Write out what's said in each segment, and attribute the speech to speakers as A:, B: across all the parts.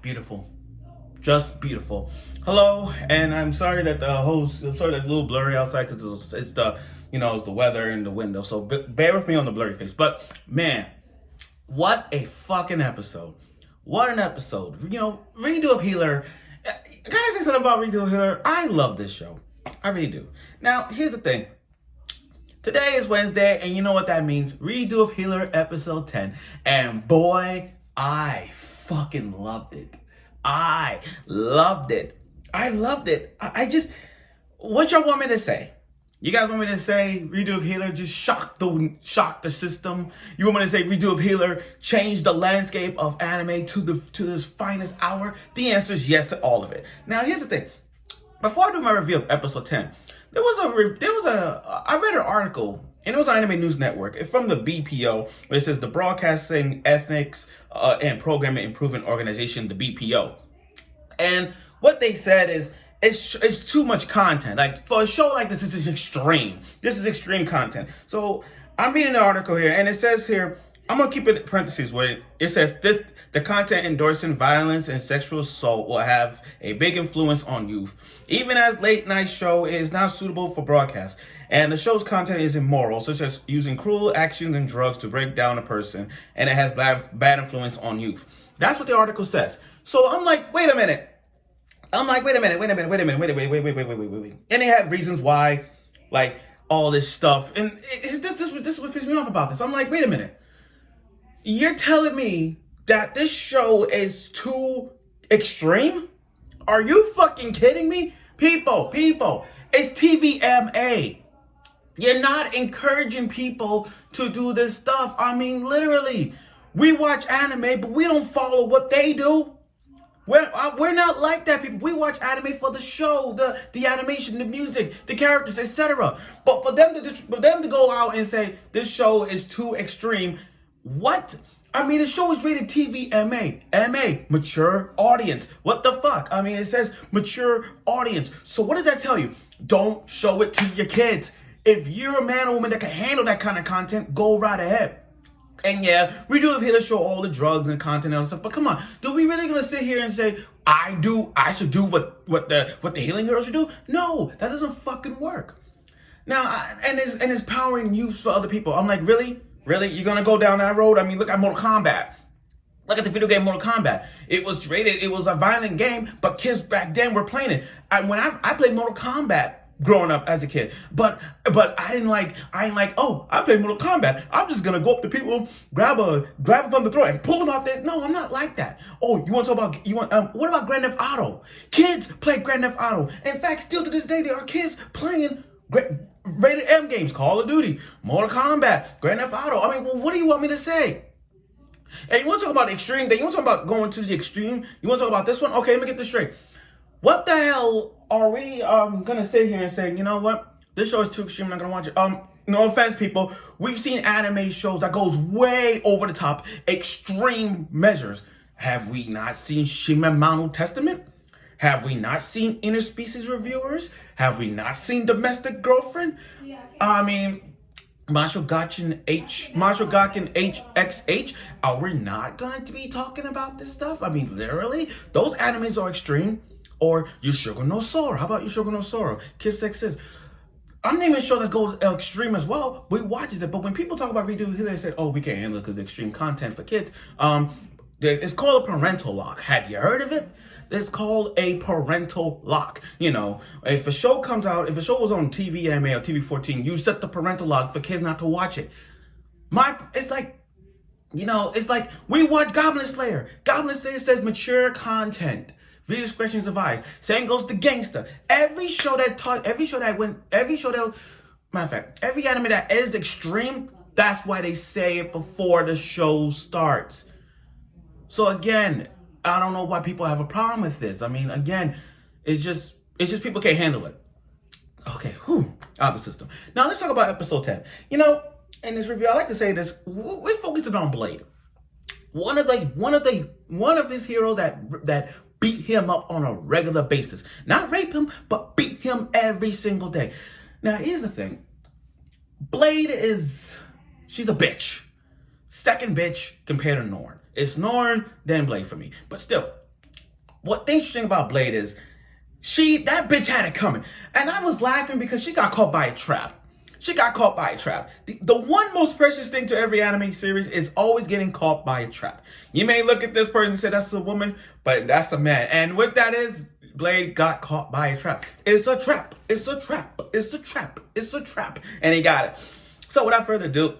A: beautiful. Just beautiful. Hello, and I'm sorry that I'm sorry that's a little blurry outside because it's the, it's the weather and the window. So bear with me on the blurry face. But man, what a fucking episode. What an episode. Redo of Healer. Can I say something about Redo of Healer? I love this show. I really do. Now, here's the thing. Today is Wednesday, and you know what that means. Redo of Healer episode 10. And boy, I fucking loved it. I loved it. I just, what y'all want me to say? You guys want me to say Redo of Healer just shocked the system? You want me to say Redo of Healer changed the landscape of anime to this finest hour? The answer is yes to all of it. Now here's the thing. Before I do my review of episode 10, I read an article, and it was on Anime News Network. It's from the BPO, where it says the Broadcasting Ethics and Programming Improvement Organization, the BPO. And what they said is it's too much content. Like, for a show like this is extreme. This is extreme content. So I'm reading the article here, and it says here, I'm gonna keep it in parentheses where it says the content endorsing violence and sexual assault will have a big influence on youth, even as late night show is not suitable for broadcast. And the show's content is immoral, such as using cruel actions and drugs to break down a person, and it has bad influence on youth. That's what the article says. So I'm like, wait a minute. And they had reasons why, like, all this stuff. And this is what pissed me off about this. I'm like, wait a minute. You're telling me that this show is too extreme? Are you fucking kidding me? People, it's TVMA. You're not encouraging people to do this stuff. I mean, literally, we watch anime, but we don't follow what they do. We're not like that, people. We watch anime for the show, the animation, the music, the characters, etc. But for them to go out and say this show is too extreme, what? I mean, the show is rated TVMA, MA, mature audience. What the fuck? I mean, it says mature audience. So what does that tell you? Don't show it to your kids. If you're a man or woman that can handle that kind of content, go right ahead. And yeah, we do here to show all the drugs and content and stuff. But come on, do we really gonna sit here and say I should do what the healing hero should do? No, that doesn't fucking work. Now, and it's powering use for other people. I'm like, really? You're gonna go down that road? I mean, look at Mortal Kombat. Look at the video game Mortal Kombat. It was a violent game, but kids back then were playing it. When I played Mortal Kombat growing up as a kid, but I ain't like, oh, I play Mortal Kombat, I'm just gonna go up to people, grab them from the throat and pull them out there. No, I'm not like that. Oh, what about Grand Theft Auto? Kids play Grand Theft Auto. In fact, still to this day, there are kids playing rated M games, Call of Duty, Mortal Kombat, Grand Theft Auto. I mean, well, what do you want me to say? And you want to talk about extreme? Then you want to talk about going to the extreme? You want to talk about this one? Okay, let me get this straight. What the hell are we gonna sit here and say, you know what? This show is too extreme, I'm not gonna watch it. No offense, people. We've seen anime shows that goes way over the top, extreme measures. Have we not seen Shimamano Testament? Have we not seen Interspecies Reviewers? Have we not seen Domestic Girlfriend? I mean, Mashogakin HXH. Are we not going to be talking about this stuff? I mean, literally, those animes are extreme. Or Yushogo no Sora. How about Yushogo no Sora? Kiss Sex Is. I'm naming shows that go extreme as well. We watches it, but when people talk about Redo, they say, "Oh, we can't handle it because it's extreme content for kids." It's called a parental lock. Have you heard of it? It's called a parental lock. If a show comes out, if a show was on TVMA or TV14, you set the parental lock for kids not to watch it. It's like we watch Goblin Slayer. Goblin Slayer says mature content. Video discretion is advised. Same goes to Gangster. Every anime that is extreme, that's why they say it before the show starts. So again, I don't know why people have a problem with this. I mean, again, it's just people can't handle it. Okay, out of the system. Now let's talk about episode 10. In this review, I like to say this. We're focusing on Blade. One of his heroes that beat him up on a regular basis. Not rape him, but beat him every single day. Now, here's the thing. Blade she's a bitch. Second bitch compared to Norn. It's Norn, then Blade for me. But still, what the interesting about Blade is, that bitch had it coming. And I was laughing because she got caught by a trap. She got caught by a trap. The one most precious thing to every anime series is always getting caught by a trap. You may look at this person and say that's a woman, but that's a man. And what that is, Blade got caught by a trap. It's a trap. It's a trap. It's a trap. It's a trap. And he got it. So without further ado,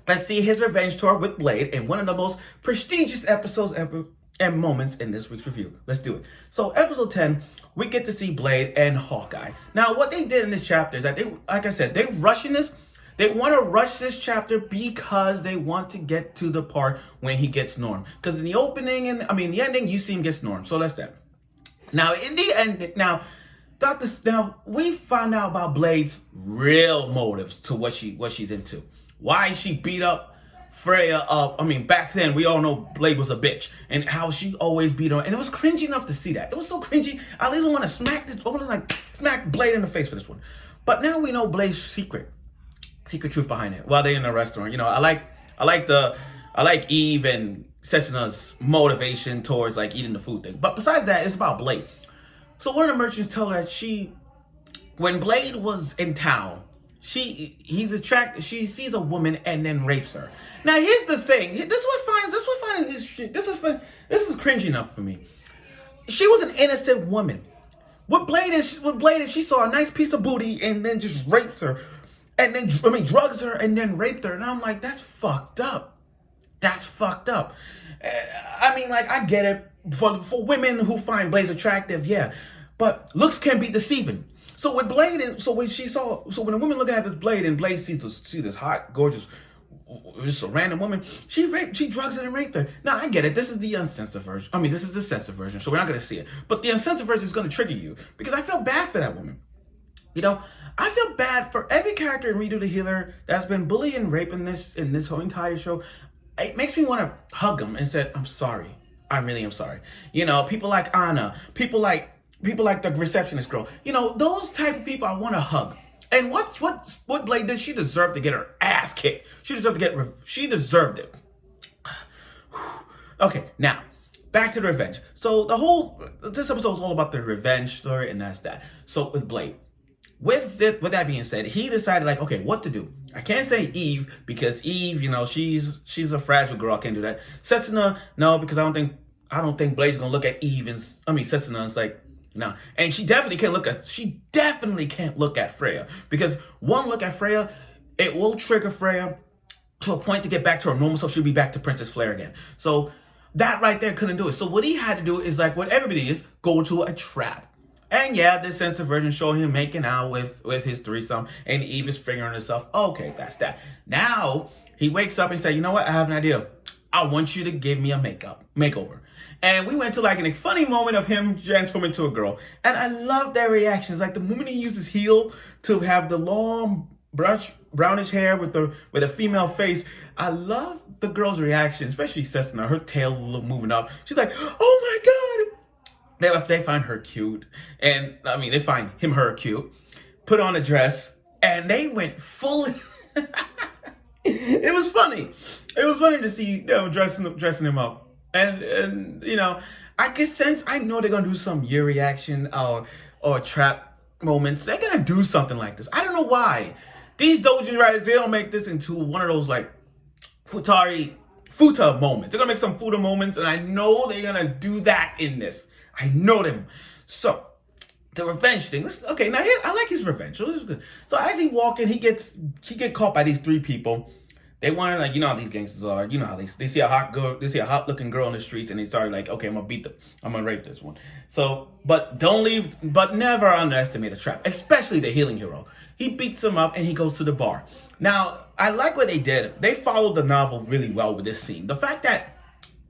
A: let's see his revenge tour with Blade in one of the most prestigious episodes ever and moments in this week's review. Let's do it. So episode 10, we get to see Blade and Hawkeye. Now, what they did in this chapter is that they, like I said, they're rushing this. They want to rush this chapter because they want to get to the part when he gets Norn. Because in the opening and the ending, you see him gets Norn. So that's that. Now, in the end, now we found out about Blade's real motives to what she's into. Why she beat up Freya up. Back then we all know Blade was a bitch and how she always beat her, and it was cringy enough to see that. It was so cringy. I didn't want to smack Blade in the face for this one. But now we know Blade's secret truth behind it. While they're in the restaurant, I like Eve and Setsuna motivation towards like eating the food thing. But besides that, it's about Blade. So one of the merchants told her that when Blade was in town, she sees a woman and then rapes her. Now here's the thing. This is cringy enough for me. She was an innocent woman. What Blade is, she saw a nice piece of booty and then just rapes her, and then drugs her and then raped her. And I'm like, that's fucked up. That's fucked up. I get it for women who find Blade attractive, yeah, but looks can be deceiving. So with Blade, when a woman looking at this Blade and Blade sees this hot, gorgeous, just a random woman, she drugs her and raped her. Now I get it. This is the uncensored version. This is the censored version, so we're not gonna see it. But the uncensored version is gonna trigger you because I feel bad for that woman. I feel bad for every character in Redo the Healer that's been bullied and raped in this whole entire show. It makes me want to hug them and say, I'm sorry. I really am sorry. People like Anna, people like the receptionist girl. Those type of people I want to hug. And what Blade did, she deserved to get her ass kicked. She deserved it. Okay, now, back to the revenge. So this episode is all about the revenge story, and that's that. So with Blade. With that being said, he decided okay, what to do. I can't say Eve because Eve, she's a fragile girl. I can't do that. Setsuna, no, because I don't think Blade's gonna look at Eve and Setsuna. It's like no, and she definitely can't look at Freya because one look at Freya, it will trigger Freya to a point to get back to her normal self. She'll be back to Princess Flare again. So that right there couldn't do it. So what he had to do is what everybody is, go to a trap. And yeah, this censored version showing him making out with his threesome, and Eve is fingering herself. Okay, that's that. Now he wakes up and says, you know what? I have an idea. I want you to give me a makeover. And we went to a funny moment of him transforming into a girl. And I love their reactions. The moment he uses heel to have the long brownish hair with a female face. I love the girl's reaction, especially Setsuna, her tail moving up. She's like, oh my God. They find her cute, and they find her cute, put on a dress, and they went full. It was funny. It was funny to see them dressing him up, and I get sense. I know they're gonna do some Yuri action or trap moments. They're gonna do something like this. I don't know why. These doujin writers, they don't make this into one of those futa moments. They're gonna make some futa moments, and I know they're gonna do that in this. I know them. So, the revenge thing. Okay, now here, I like his revenge. So as he walking, he get caught by these three people. They wanted how these gangsters are. You know how they see a hot looking girl in the streets, and they start okay, I'm gonna rape this one. So, but never underestimate a trap, especially the healing hero. He beats him up and he goes to the bar. Now, I like what they did. They followed the novel really well with this scene. The fact that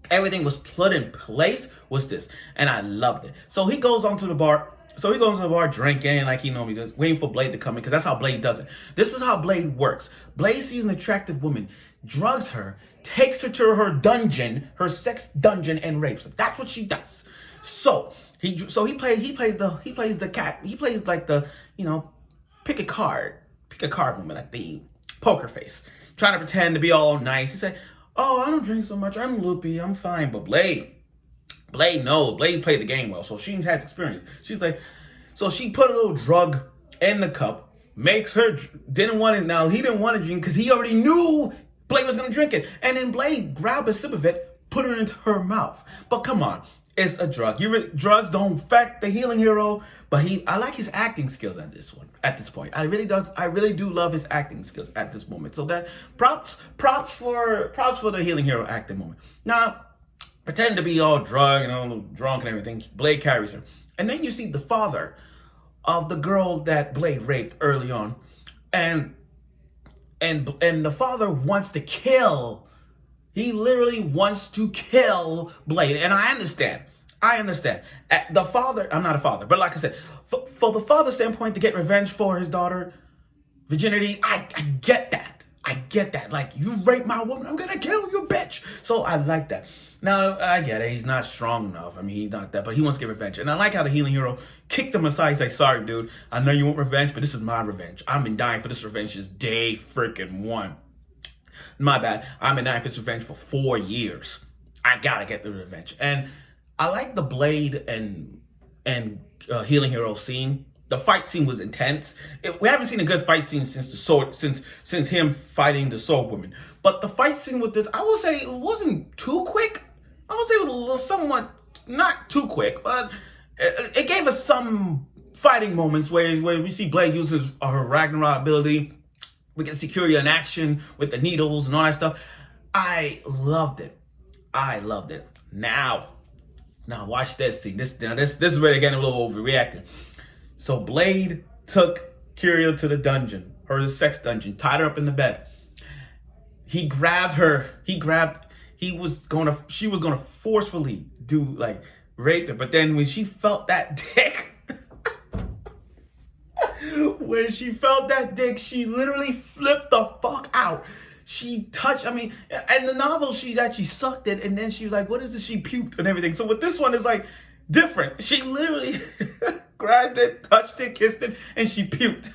A: everything was put in place was this, and I loved it. So he goes onto the bar. Drinking like he normally does, waiting for Blade to come in, because that's how Blade does it. This is how Blade works. Blade sees an attractive woman, drugs her, takes her to her dungeon, her sex dungeon, and rapes her. That's what she does. So he plays the cat. He plays pick a card woman, like the poker face, trying to pretend to be all nice. He said, oh, I don't drink so much. I'm loopy. I'm fine. But Blade, Blade played the game well, so she has experience. She's like, so she put a little drug in the cup, makes her didn't want it. Now he didn't want to drink because he already knew Blade was gonna drink it, and then Blade grabbed a sip of it, put it into her mouth. But come on, it's a drug. Drugs don't affect the healing hero, but I like his acting skills at this point. I really do love his acting skills at this moment. So that props for the healing hero acting moment. Now, pretend to be all drunk and all drunk and everything. Blade carries her. And then you see the father of the girl that Blade raped early on. And the father wants to kill. He literally wants to kill Blade. And I understand. The father, I'm not a father, but like I said, for the father's standpoint, to get revenge for his daughter virginity, I get that. Like, you raped my woman, I'm gonna kill you, bitch. So I like that. Now, I get it. He's not strong enough. I mean, he's not that, but he wants to get revenge. And I like how the healing hero kicked him aside. He's like, sorry, dude. I know you want revenge, but this is my revenge. I've been dying for this revenge since day freaking one. My bad. I've been dying for this revenge for 4 years. I gotta get the revenge. And I like the Blade and healing hero scene. The fight scene was intense. We haven't seen a good fight scene since him fighting the sword woman. But the fight scene with this, I will say, it wasn't too quick. I would say it was a little somewhat not too quick, but it gave us some fighting moments where we see Blade use her Ragnarok ability. We get to see Keyaru in action with the needles and all that stuff. I loved it. Now watch this scene. This is where they're getting a little overreacting. So Blade took Keyaru to the dungeon, her sex dungeon, tied her up in the bed. He grabbed her. She was gonna forcefully do like rape her, but then when she felt that dick, she literally flipped the fuck out. She touched, in the novel, she actually sucked it, and then she was like, what is this? She puked and everything. So with this one, it's like different. She literally grabbed it, touched it, kissed it, and she puked.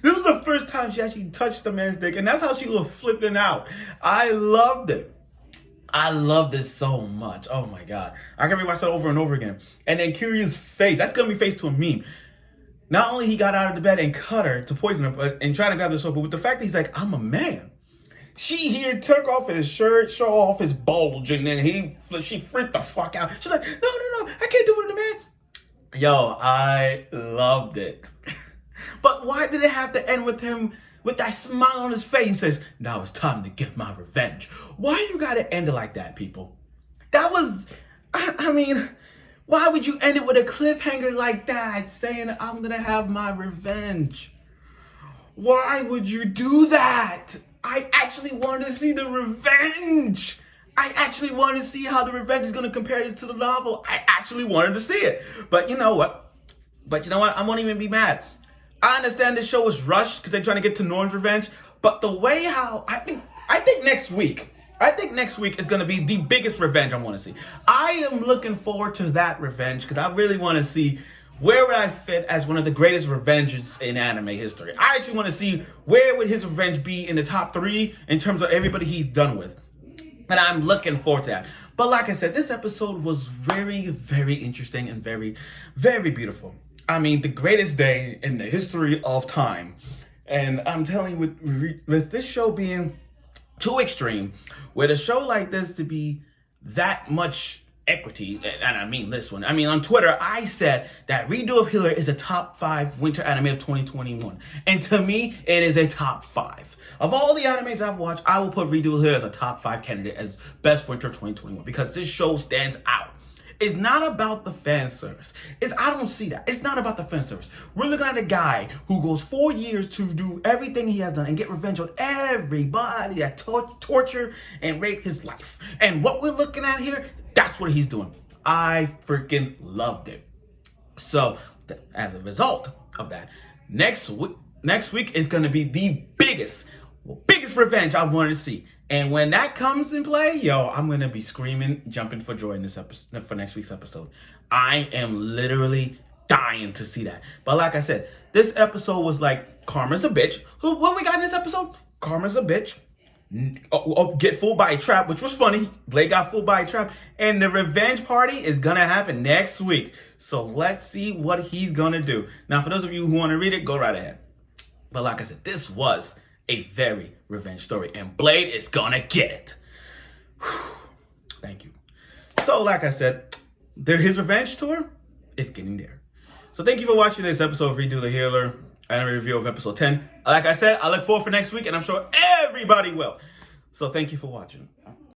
A: This was the first time she actually touched the man's dick, and that's how she was flipping out. I loved it. I love this so much. Oh my God. I can rewatch that over and over again. And then Kiryu's face, that's going to be face to a meme. Not only he got out of the bed and cut her to poison her, and trying to grab the sword, but with the fact that he's like, I'm a man. She here took off his shirt, show off his bulge, and then she freaked the fuck out. She's like, no, I can't do it with a man. Yo, I loved it. But why did it have to end with him with that smile on his face and says, now it's time to get my revenge? Why you gotta end it like that, people? That was, why would you end it with a cliffhanger like that, saying I'm gonna have my revenge? Why would you do that? I actually wanted to see the revenge. I actually wanted to see how the revenge is gonna compare this to the novel. I actually wanted to see it. But you know what? I won't even be mad. I understand this show was rushed because they're trying to get to Norn's revenge, but the way how I think next week is going to be the biggest revenge I want to see. I am looking forward to that revenge because I really want to see where would I fit as one of the greatest revenges in anime history. I actually want to see where would his revenge be in the top 3 in terms of everybody he's done with. And I'm looking forward to that. But like I said, this episode was very, very interesting and very, very beautiful. The greatest day in the history of time. And I'm telling you, with this show being too extreme, with a show like this to be that much equity, and I mean this one. On Twitter, I said that Redo of Healer is a top 5 winter anime of 2021. And to me, it is a top 5. Of all the animes I've watched, I will put Redo of Healer as a top 5 candidate as best winter 2021 because this show stands out. It's not about the fan service. I don't see that. It's not about the fan service. We're looking at a guy who goes 4 years to do everything he has done and get revenge on everybody that torture and rape his life. And what we're looking at here, that's what he's doing. I freaking loved it. So, as a result of that, next week is going to be the biggest revenge I wanted to see. And when that comes in play, I'm going to be screaming, jumping for joy in this episode, for next week's episode. I am literally dying to see that. But like I said, this episode was like, karma's a bitch. So what we got in this episode? Karma's a bitch. get fooled by a trap, which was funny. Blade got fooled by a trap, and the revenge party is gonna happen next week. So let's see what he's gonna do. Now, for those of you who want to read it, go right ahead. But like I said, this was a very revenge story, and Blade is gonna get it. Thank you. So, like I said, his revenge tour is getting there. So thank you for watching this episode of Redo the Healer and a review of episode 10. Like I said, I look forward for next week, and I'm sure everybody will. So thank you for watching.